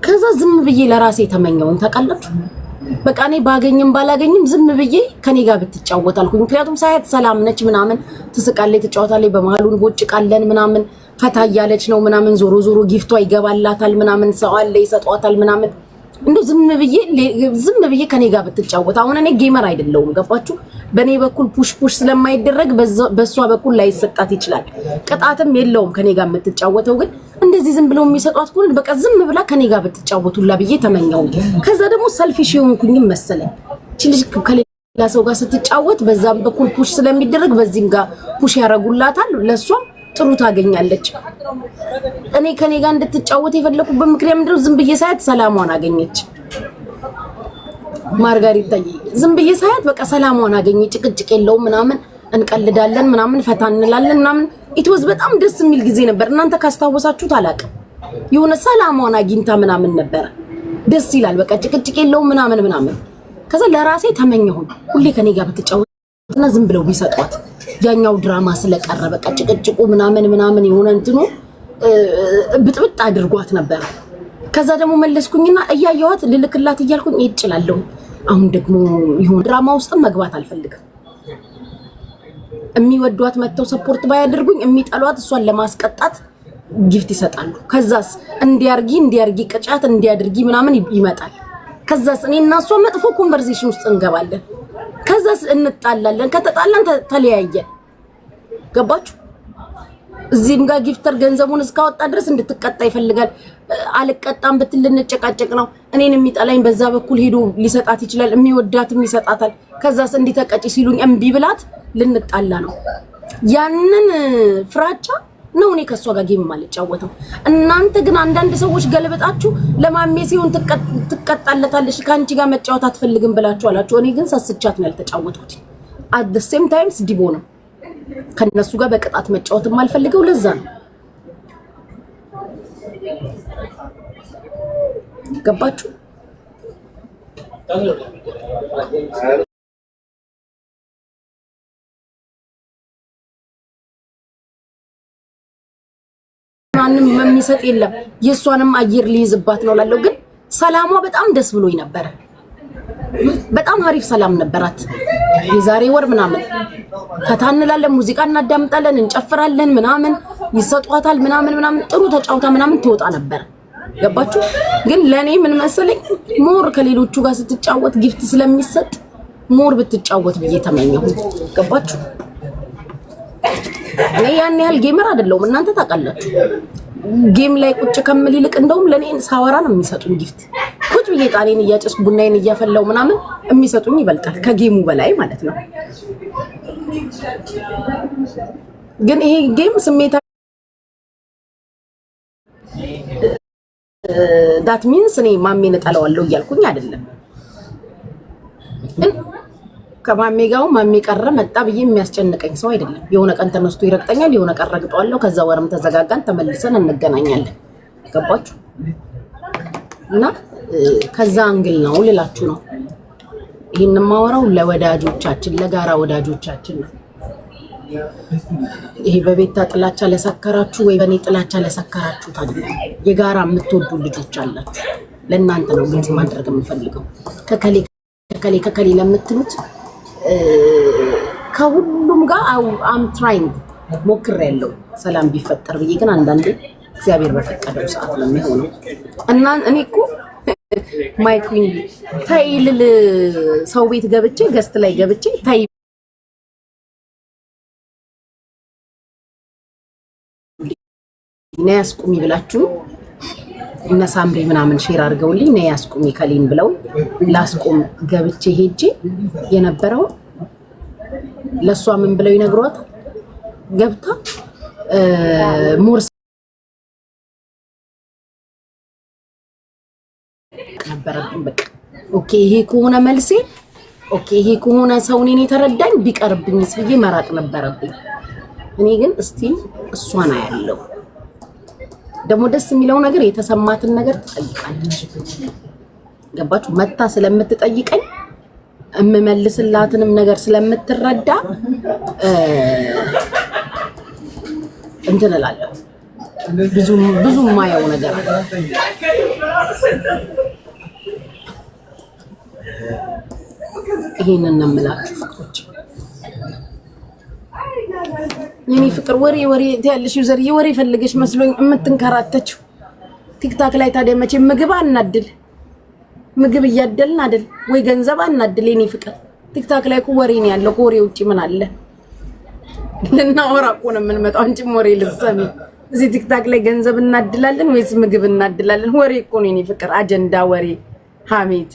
ከዛ ዝም ብዬ ለራሴ ተመኘውን ታውቃላችሁ። በቃ እኔ ባገኝም ባላገኝም ዝም ብዬ ከኔ ጋር ብትጫወት አልኩኝ። ምክንያቱም ሳያት ሰላም ነች ምናምን ትስቃለች፣ ትጫወታለች፣ በመሃሉን ቦጭቃለን ምናምን ፈታ እያለች ነው ምናምን ዞሮ ዞሮ ጊፍቷ ይገባላታል ምናምን ሰው አለ ይሰጧታል ምናምን እንደው ዝም ብዬ ከኔ ጋር ብትጫወት። አሁን እኔ ጌመር አይደለሁም ገባችሁ። በኔ በኩል ፑሽ ስለማይደረግ በሷ በኩል ላይሰጣት ይችላል። ቅጣትም የለውም ከኔ ጋር የምትጫወተው ግን እንደዚህ ዝም ብለው የሚሰጧት ከሆነ በቃ ዝም ብላ ከኔ ጋር ብትጫወቱላ ብዬ ተመኘው። ከዛ ደግሞ ሰልፊሽ የሆንኩኝም መሰለኝ። ልጅ ከሌላ ሰው ጋር ስትጫወት በዛም በኩል ፑሽ ስለሚደረግ በዚህም ጋር ፑሽ ያረጉላታል፣ ለሷም ጥሩ ታገኛለች። እኔ ከኔ ጋር እንድትጫወት የፈለኩበት ምክንያት ምንድነው? ዝም ብዬ ሳያት ሰላሟን አገኘች። ማርጋሪታ ዝም ብዬ ሳያት በቃ ሰላሟን አገኘ። ጭቅጭቅ የለውም ምናምን እንቀልዳለን ምናምን ፈታ እንላለን ምናምን ኢትወዝ በጣም ደስ የሚል ጊዜ ነበር። እናንተ ካስታወሳችሁት አላውቅም። የሆነ ሰላሟን አግኝታ ምናምን ነበር። ደስ ይላል። በቃ ጭቅጭቅ የለውም ምናምን። ከዛ ለራሴ ተመኘሁኝ ሁሌ ከኔ ጋር ብትጫወትና ዝም ብለው ቢሰጧት። ያኛው ድራማ ስለቀረ በቃ ጭቅጭቁ ምናምን የሆነ እንትኑ ብጥብጥ አድርጓት ነበር። ከዛ ደግሞ መለስኩኝና እያየኋት ልልክላት እያልኩኝ ይጭላለሁ። አሁን ደግሞ ይሁን ድራማ ውስጥ መግባት አልፈልግም። የሚወዷት መተው ሰፖርት ባያደርጉኝ የሚጠሏት እሷን ለማስቀጣት ጊፍት ይሰጣሉ። ከዛስ እንዲያርጊ ቅጫት እንዲያድርጊ ምናምን ይመጣል። ከዛስ እኔና እሷ መጥፎ ኮንቨርሴሽን ውስጥ እንገባለን። ከዛስ እንጣላለን። ከተጣላን ተለያየን። ገባችሁ? እዚህም ጋር ጊፍተር ገንዘቡን እስካወጣ ድረስ እንድትቀጣ ይፈልጋል። አልቀጣም ብትል ልንጨቃጨቅ ነው። እኔን የሚጠላኝ በዛ በኩል ሄዶ ሊሰጣት ይችላል። የሚወዳትም ይሰጣታል። ከዛስ እንዲተቀጪ ሲሉኝ እምቢ ብላት ልንጣላ ነው። ያንን ፍራቻ ነው እኔ ከሷ ጋር ጌም ማልጫወተው። እናንተ ግን አንዳንድ ሰዎች ገልበጣችሁ ለማሜ ሲሆን ትቀጣለታለሽ ካንቺ ጋር መጫወት አትፈልግም ብላችሁ አላችሁ። እኔ ግን ሰስቻት ነው ያልተጫወትኩት። at the same time ዲቦ ነው ከነሱ ጋር በቅጣት መጫወት ማልፈልገው ለዛ ነው። ገባችሁ? ማንም የሚሰጥ የለም። የሷንም አየር ሊይዝባት ነው ላለው ግን ሰላሟ በጣም ደስ ብሎኝ ነበር። በጣም አሪፍ ሰላም ነበራት። የዛሬ ወር ምናምን ፈታ እንላለን፣ ሙዚቃ እናዳምጣለን፣ እንጨፍራለን ምናምን ይሰጧታል ምናምን ጥሩ ተጫውታ ምናምን ትወጣ ነበር። ገባችሁ? ግን ለኔ ምን መሰለኝ ሞር ከሌሎቹ ጋር ስትጫወት ጊፍት ስለሚሰጥ ሞር ብትጫወት ብዬ ተመኘሁ። ገባችሁ? እኔ ያን ያህል ጌመር አይደለሁም፣ እናንተ ታውቃላችሁ። ጌም ላይ ቁጭ ከምል ይልቅ እንደውም ለኔ ሳወራ ነው የሚሰጡኝ ጊፍት። ቁጭ ብዬ ጣኔን እያጨስኩ ቡናዬን እያፈላው ምናምን የሚሰጡኝ ይበልጣል ከጌሙ በላይ ማለት ነው። ግን ይሄ ጌም ስሜታ that means እኔ ማሜን እጠላዋለሁ እያልኩኝ አይደለም። ከማሜ ጋር ማሜ ቀረ መጣ ብዬ የሚያስጨንቀኝ ሰው አይደለም። የሆነ ቀን ተነስቶ ይረግጠኛል፣ የሆነ ቀን ረግጠዋለሁ፣ ከዛ ወርም ተዘጋጋን፣ ተመልሰን እንገናኛለን። ገባችሁ? እና ከዛ አንግል ነው ልላችሁ ነው። ይሄን ማወራው ለወዳጆቻችን ለጋራ ወዳጆቻችን ነው። ይሄ በቤታ ጥላቻ ለሰከራችሁ ወይ በኔ ጥላቻ ለሰከራችሁ ታዲያ የጋራ የምትወዱ ልጆች አላችሁ። ለእናንተ ነው ግልጽ ማድረግ የምፈልገው። ከከሌ ለምትሉት ከሁሉም ጋር አም ትራይንግ ሞክሬያለሁ ሰላም ቢፈጠር ብዬ ግን አንዳንዴ እግዚአብሔር በፈቀደው ሰዓት ነው የሚሆነው። እና እኔ እኮ ማይክዊን ታይልል ሰው ቤት ገብቼ ገስት ላይ ገብቼ ታይ ነይ አስቁሚ ብላችሁ እነ ሳምሪ ምናምን ሼር አድርገውልኝ ነይ አስቁሚ ከሊን ብለው ላስቆም ገብቼ ሄጄ የነበረው ለሷ ምን ብለው ይነግሯት ገብታ ሞርስ ነበረብኝ። በቃ ኦኬ ይሄ ከሆነ መልሴ ኦኬ ይሄ ከሆነ ሰው እኔን የተረዳኝ ቢቀርብኝስ ብዬ መራቅ ነበረብኝ። እኔ ግን እስቲ እሷን አያለው። ደግሞ ደስ የሚለው ነገር የተሰማትን ነገር ትጠይቃለች። ገባችሁ? መታ ስለምትጠይቀኝ እምመልስላትንም ነገር ስለምትረዳ እንትን እላለሁ። ብዙ ማየው ነገር አለ። ይሄንን ነው የምላችሁ ፍቅሮች። የኔ ፍቅር ወሬ ያለሽ ዩዘር ወሬ ፈልገሽ መስሎኝ የምትንከራተችው ቲክታክ ላይ ታዲያ መቼ ምግብ አናድል ምግብ እያደልን አይደል ወይ ገንዘብ አናድል የኔ ፍቅር። ቲክታክ ላይ እኮ ወሬ ነው ያለው። ከወሬ ውጪ ምን አለ? ልናወራ እኮ ነው የምንመጣው። አንቺም ወሬ ልትሰሚ እዚህ ቲክታክ ላይ ገንዘብ እናድላለን ወይስ ምግብ እናድላለን? ወሬ እኮ ነው የኔ ፍቅር። አጀንዳ ወሬ ሐሜት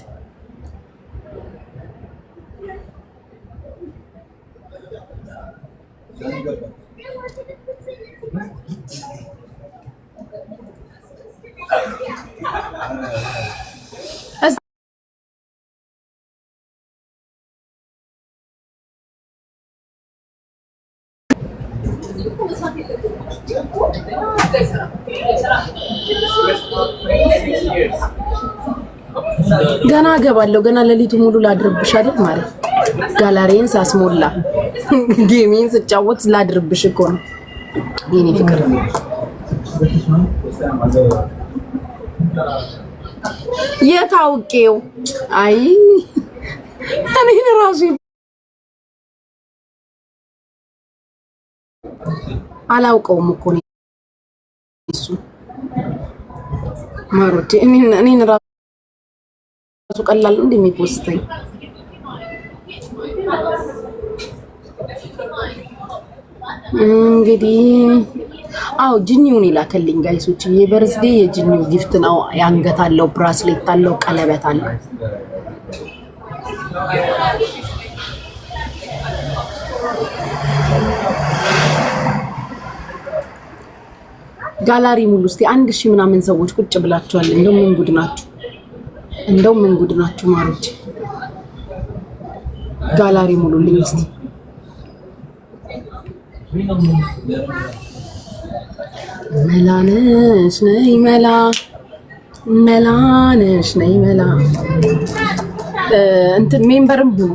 ገና ገባለሁ። ገና ለሊቱ ሙሉ ላድርብሽ አይደል ማለት ጋላሪን ሳስሞላ ጌሚን ስጫወት ላድርብሽ እኮ ነው የኔ ፍቅር። የታውቄው አይ እኔን ራሱ አላውቀውም እኮ ነው እሱ ማሮቴ። እኔን ራሱ ቀላል እንደሚፖስተኝ እንግዲህ አው ጂኒውን ይላከልኝ ጋይሶች። የበርዝዴ የጂኒው ጊፍት ነው። ያንገት አለው፣ ብራስሌት አለው፣ ቀለበት አለው። ጋላሪ ሙሉ እስቲ 1000 ምናምን ሰዎች ቁጭ ብላችኋል። እንደው ምን ጉድ ናችሁ? እንደው ምን ጉድ ናችሁ ማሮች? ጋላሪ ሙሉልኝ እስቲ። መላነሽ ነይ መላ መላነሽ ነይ መላ እንትን ሜምበርም ሁኑ።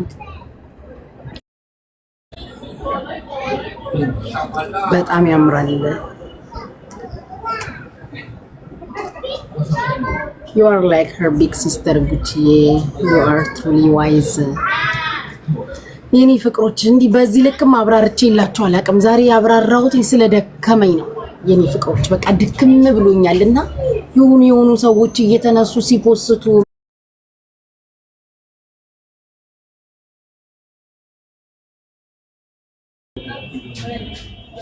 በጣም ያምራል። You are like her big sister ጉቺዬ. You are truly wise. የኔ ፍቅሮች እንዲህ በዚህ ልክም አብራርቼ ይላችሁ አላውቅም። ዛሬ ያብራራሁት ስለደከመኝ ነው የኔ ፍቅሮች። በቃ ድክም ብሎኛልና የሆኑ ሰዎች እየተነሱ ሲፖስቱ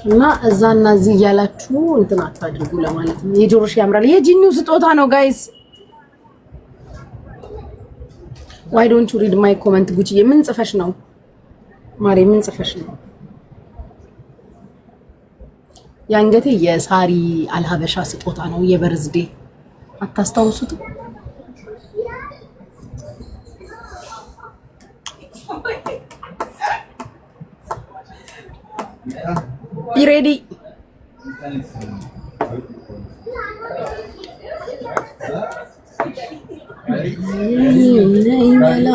እና እዛና እዚህ እያላችሁ እንትን አታድርጉ ለማለት ነው። የጆሮሽ ያምራል። የጂኒው ስጦታ ነው ጋይስ። why don't you read my comment ጉቺዬ? ምን ጽፈሽ ነው ማሬ? ምን ጽፈሽ ነው? ያንገቴ የሳሪ አልሀበሻ ስጦታ ነው የበርዝዴ። አታስታውሱት? Be ready. ነይ መላ